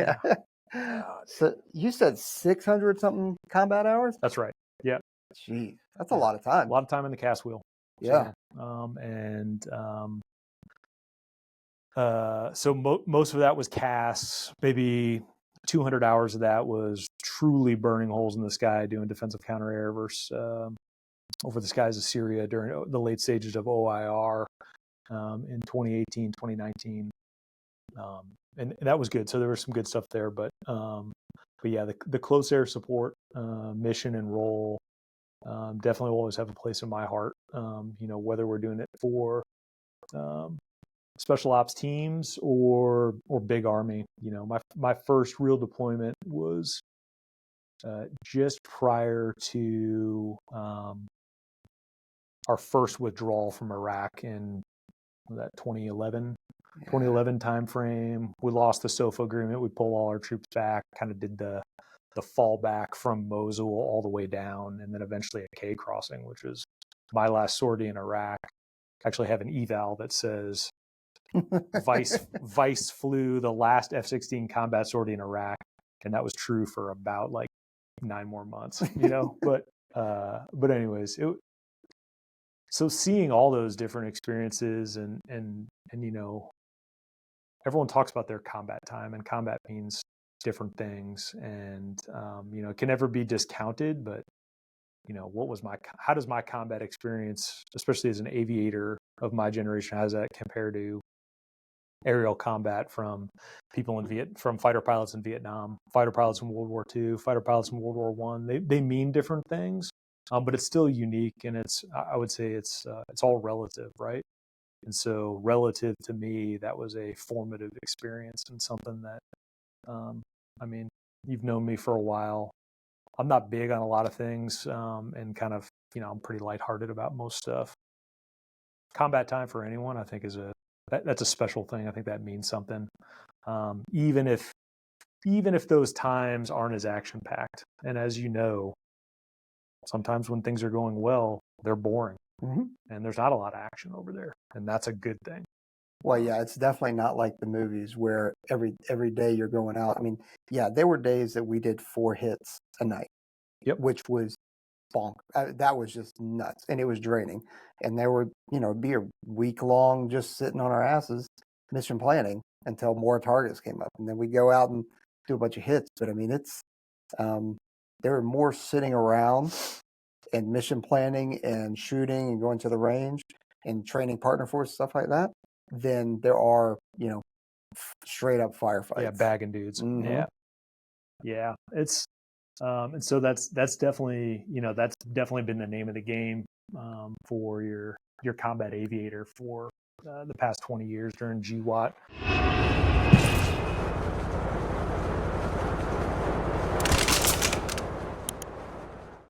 Yeah. So you said 600 something combat hours? That's right. Yeah. Gee, that's a lot of time. A lot of time in the cast wheel. Yeah. So most of that was casts. Maybe 200 hours of that was truly burning holes in the sky, doing defensive counter air versus over the skies of Syria during the late stages of OIR in 2018, 2019. And that was good. So there was some good stuff there. But yeah, the close air support mission and role definitely will always have a place in my heart. Whether we're doing it for special ops teams or big army. My first real deployment was just prior to our first withdrawal from Iraq in that 2011 timeframe. We lost the SOFA agreement. We pulled all our troops back, kind of did the fallback from Mosul all the way down, and then eventually a K crossing, which was my last sortie in Iraq. I actually have an eval that says Vice flew the last F-16 combat sortie in Iraq, and that was true for about like 9 more months, but anyways, so seeing all those different experiences and everyone talks about their combat time, and combat means different things, and it can never be discounted, but how does my combat experience, especially as an aviator of my generation, how does that compare to aerial combat from people from fighter pilots in Vietnam, fighter pilots in World War II, fighter pilots in World War I? They mean different things, but it's still unique, and I would say it's all relative, right? And so relative to me, that was a formative experience and something that, you've known me for a while. I'm not big on a lot of things, and kind of, I'm pretty lighthearted about most stuff. Combat time for anyone, I think, that's a special thing. I think that means something. Even if those times aren't as action packed, and as you know, sometimes when things are going well, they're boring, and there's not a lot of action over there, and that's a good thing. Well, yeah, it's definitely not like the movies where every day you're going out. I mean, yeah, there were days that we did 4 hits a night, which was bonk. That was just nuts, and it was draining. And there would, be a week long just sitting on our asses, mission planning until more targets came up, and then we go out and do a bunch of hits. But I mean, it's there were more sitting around and mission planning and shooting and going to the range and training partner force, stuff like that, than there are, straight up firefights. Yeah, bagging dudes. Yeah. It's and so that's definitely been the name of the game for your combat aviator for the past 20 years during GWAT.